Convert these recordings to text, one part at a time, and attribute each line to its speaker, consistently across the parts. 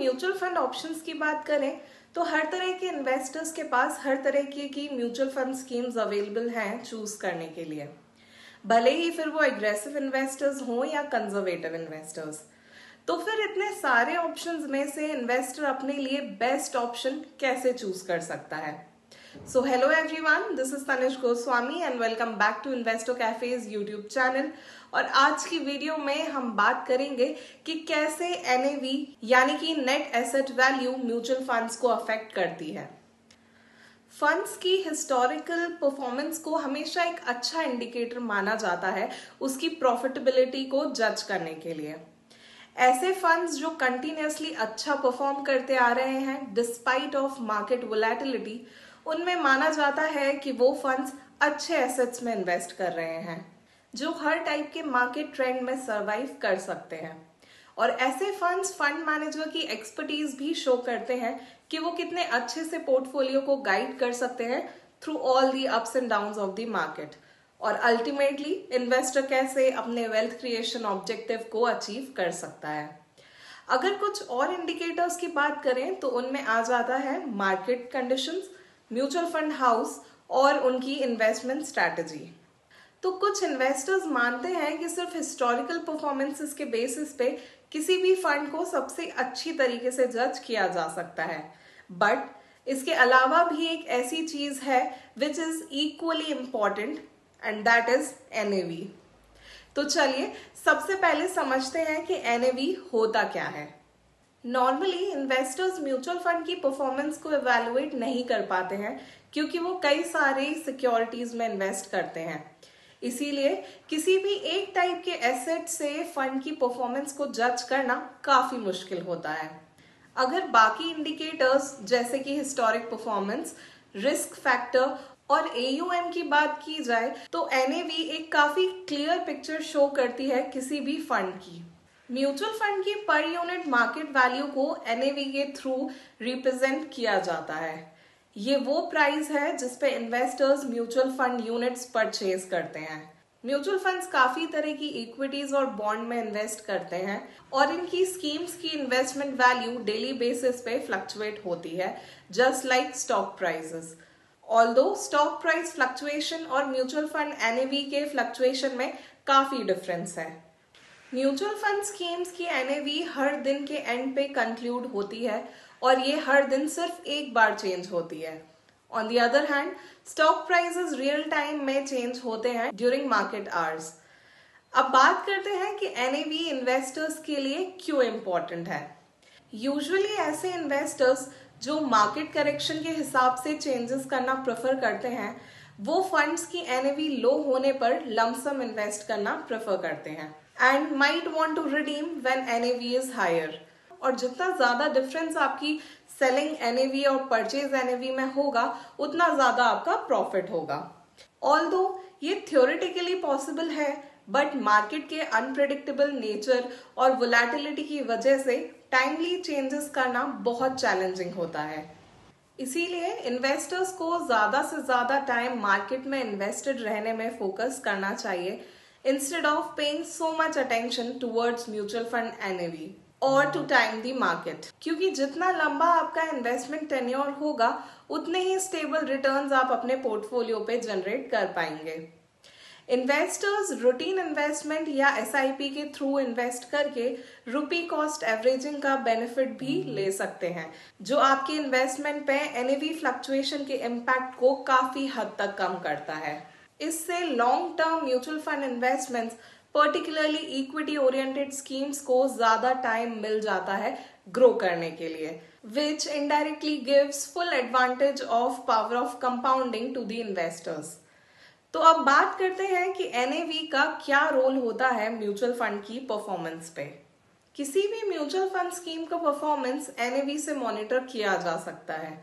Speaker 1: Mutual fund options की बात करें तो हर तरह के इन्वेस्टर्स के पास हर तरह की म्यूचुअल फंड स्कीम्स अवेलेबल हैं चूज करने के लिए, भले ही फिर वो एग्रेसिव इन्वेस्टर्स हों या कंजर्वेटिव इन्वेस्टर्स। तो फिर इतने सारे ऑप्शंस में से इन्वेस्टर अपने लिए बेस्ट ऑप्शन कैसे चूज कर सकता है? So hello everyone, this is Tanish Goswami and welcome back to Investor Cafe's YouTube channel। और आज की वीडियो में हम बात करेंगे कि कैसे NAV यानी कि net asset value mutual funds को अफेक्ट करती है। फंड्स की हिस्टोरिकल परफॉर्मेंस को हमेशा एक अच्छा इंडिकेटर माना जाता है उसकी प्रॉफिटेबिलिटी को जज करने के लिए। ऐसे फंड्स जो कंटिन्यूअसली अच्छा परफॉर्म करते आ रहे हैं डिस्पाइट ऑफ मार्केट वोलेटिलिटी, उनमें माना जाता है कि वो फंड्स अच्छे एसेट्स में इन्वेस्ट कर रहे हैं जो हर टाइप के मार्केट ट्रेंड में सरवाइव कर सकते हैं। और ऐसे फंड्स फंड मैनेजर की एक्सपर्टीज भी शो करते हैं कि वो कितने अच्छे से पोर्टफोलियो को गाइड कर सकते हैं through all the ups and downs of the market, और अल्टीमेटली इन्वेस्टर कैसे अपने वेल्थ क्रिएशन ऑब्जेक्टिव को अचीव कर सकता है। अगर कुछ और इंडिकेटर्स की बात करें तो उनमें आ जाता है market conditions, mutual fund house और उनकी इन्वेस्टमेंट स्ट्रैटेजी। तो कुछ इन्वेस्टर्स मानते हैं कि सिर्फ हिस्टोरिकल परफॉर्मेंसेस के बेसिस पे किसी भी फंड को सबसे अच्छी तरीके से जज किया जा सकता है, बट इसके अलावा भी एक ऐसी चीज है which is equally important and that is NAV। तो चलिए सबसे पहले समझते हैं कि NAV होता क्या है। नॉर्मली इन्वेस्टर्स म्यूचुअल फंड की परफॉर्मेंस को इवैल्यूएट नहीं कर पाते हैं क्योंकि वो कई सारे सिक्योरिटीज में इन्वेस्ट करते हैं। इसीलिए किसी भी एक टाइप के एसेट से फंड की परफॉर्मेंस को जज करना काफी मुश्किल होता है। अगर बाकी इंडिकेटर्स जैसे कि हिस्टोरिक परफॉर्मेंस, रिस्क फैक्टर और AUM की बात की जाए तो NAV एक काफी क्लियर पिक्चर शो करती है किसी भी फंड की। म्यूचुअल फंड की पर यूनिट मार्केट वैल्यू को NAV के थ्रू रिप्रेजेंट किया जाता है। ये वो प्राइस है जिस पे investors mutual fund units purchase करते हैं। म्यूचुअल फंड्स काफी तरह की इक्विटीज और बॉन्ड में इन्वेस्ट करते हैं और इनकी स्कीम्स की इन्वेस्टमेंट वैल्यू डेली बेसिस पे फ्लक्चुएट होती है just like stock prices. Although stock price fluctuation और म्यूचुअल फंड NAV के फ्लक्चुएशन में काफी डिफरेंस है। म्यूचुअल फंड स्कीम्स की NAV हर दिन के एंड पे कंक्लूड होती है और ये हर दिन सिर्फ एक बार चेंज होती है। On the other hand stock prices real time में चेंज होते हैं ड्यूरिंग मार्केट आवर्स। अब बात करते हैं कि NAV इन्वेस्टर्स के लिए क्यों इम्पोर्टेंट है। यूजुअली ऐसे इन्वेस्टर्स जो मार्केट करेक्शन के हिसाब से चेंजेस करना प्रेफर करते हैं वो फंड्स की NAV लो होने पर लमसम इन्वेस्ट करना प्रेफर करते हैं and might want to redeem when NAV is higher। और जितना ज्यादा डिफरेंस आपकी सेलिंग NAV और परचेज NAV में होगा उतना ज्यादा आपका प्रॉफिट होगा। ऑल्दो ये थ्योरेटिकली पॉसिबल है बट मार्केट के अनप्रेडिक्टेबल नेचर और वोलेटिलिटी की वजह से टाइमली चेंजेस करना बहुत चैलेंजिंग होता है। इसीलिए इन्वेस्टर्स को ज्यादा से ज्यादा टाइम मार्केट में इन्वेस्टेड रहने में फोकस करना चाहिए instead of paying so much attention towards mutual fund NAV or to time the market। क्योंकि जितना लंबा आपका इन्वेस्टमेंट टेन्योर होगा उतने ही स्टेबल रिटर्न्स आप अपने पोर्टफोलियो पे जनरेट कर पाएंगे। इन्वेस्टर्स रूटीन इन्वेस्टमेंट या SIP के थ्रू इन्वेस्ट करके रुपी कॉस्ट एवरेजिंग का बेनिफिट भी ले सकते हैं जो आपके इन्वेस्टमेंट पे NAV फ्लक्चुएशन के इम्पैक्ट को काफी हद तक कम करता है। इससे long term mutual fund investments particularly equity oriented schemes को ज्यादा टाइम मिल जाता है ग्रो करने के लिए, which indirectly gives full advantage of power of compounding to the investors. तो अब बात करते हैं कि NAV का क्या रोल होता है म्यूचुअल फंड की परफॉर्मेंस पे। किसी भी म्यूचुअल फंड स्कीम का परफॉर्मेंस NAV से मॉनिटर किया जा सकता है,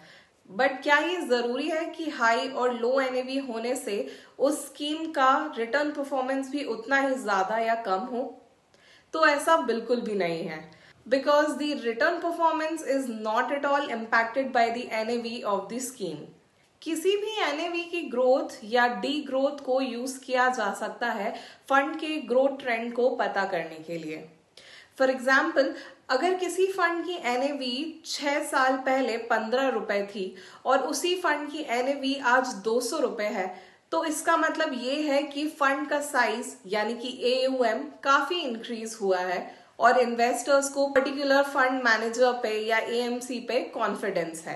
Speaker 1: बट क्या ये जरूरी है कि हाई और लो NAV होने से उस स्कीम का रिटर्न परफॉर्मेंस भी उतना ही ज्यादा या कम हो? तो ऐसा बिल्कुल भी नहीं है, because the return performance is not at all impacted by the NAV of the scheme. किसी भी NAV की ग्रोथ या डी ग्रोथ को यूज किया जा सकता है फंड के ग्रोथ ट्रेंड को पता करने के लिए। फॉर एग्जाम्पल, अगर किसी फंड की NAV 6 साल पहले 15 रुपए थी और उसी फंड की NAV आज 200 रुपए है, तो इसका मतलब ये है कि फंड का साइज यानी कि AUM काफी इंक्रीज हुआ है और इन्वेस्टर्स को पर्टिकुलर फंड मैनेजर पे या AMC पे कॉन्फिडेंस है।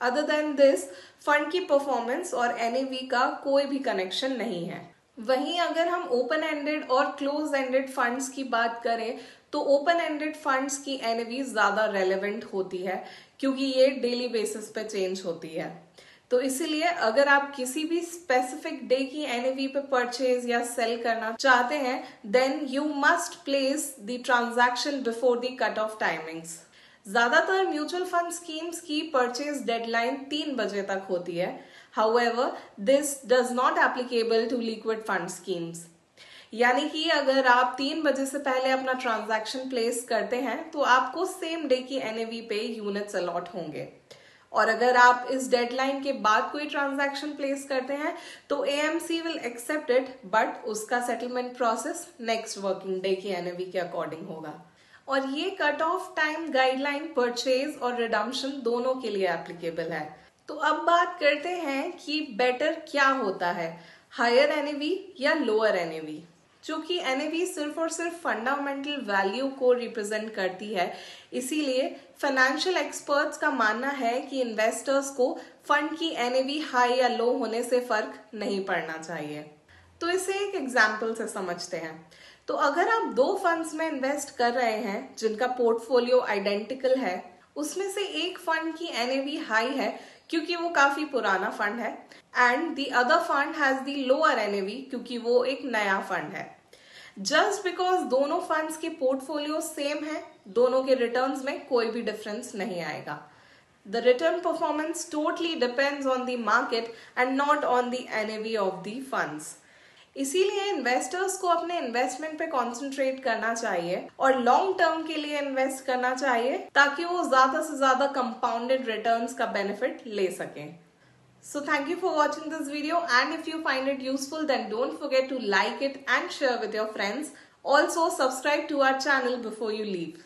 Speaker 1: अदर देन दिस, फंड की परफॉर्मेंस और NAV का कोई भी कनेक्शन नहीं है। वहीं अगर हम ओपन एंडेड और क्लोज एंडेड फंड्स की बात करें तो ओपन एंडेड फंड्स की NAV ज्यादा रेलेवेंट होती है क्योंकि ये डेली बेसिस पे चेंज होती है। तो इसीलिए अगर आप किसी भी स्पेसिफिक डे की NAV पे परचेज या सेल करना चाहते हैं, then you must place the transaction before the cut off timings. ज्यादातर म्यूचुअल फंड स्कीम्स की परचेज डेडलाइन 3 बजे तक होती है। However, this does not applicable to liquid fund schemes. यानी कि अगर आप 3 बजे से पहले अपना ट्रांजैक्शन प्लेस करते हैं तो आपको सेम डे की NAV पे यूनिट्स अलॉट होंगे, और अगर आप इस डेडलाइन के बाद कोई ट्रांजैक्शन प्लेस करते हैं तो AMC will accept it, but उसका settlement process next working day की NAV के अकॉर्डिंग होगा। और ये cut off time guideline purchase और रिडम्पशन दोनों के लिए एप्लीकेबल है। तो अब बात करते हैं कि बेटर क्या होता है, हायर NAV या लोअर NAV। क्योंकि NAV सिर्फ और सिर्फ फंडामेंटल वैल्यू को रिप्रेजेंट करती है, इसीलिए फाइनेंशियल एक्सपर्ट्स का मानना है कि इन्वेस्टर्स को फंड की NAV हाई या लो होने से फर्क नहीं पड़ना चाहिए। तो इसे एक एग्जाम्पल से समझते हैं। तो अगर आप 2 फंड्स में इन्वेस्ट कर रहे हैं जिनका पोर्टफोलियो आइडेंटिकल है, उसमें से एक फंड की NAV हाई है क्योंकि वो काफी पुराना फंड है, and the other fund has the lower NAV क्योंकि वो एक नया फंड है। जस्ट बिकॉज दोनों फंड्स के पोर्टफोलियो सेम है, दोनों के रिटर्न्स में कोई भी डिफरेंस नहीं आएगा। The return performance totally depends on the market and not on the NAV of the funds. इसीलिए इन्वेस्टर्स को अपने इन्वेस्टमेंट पे कंसंट्रेट करना चाहिए और लॉन्ग टर्म के लिए इन्वेस्ट करना चाहिए ताकि वो ज्यादा से ज्यादा कंपाउंडेड रिटर्न्स का बेनिफिट ले सकें। So thank you for watching this video, and if you find it useful then don't forget to like it and share with your friends. Also subscribe to our channel before you leave.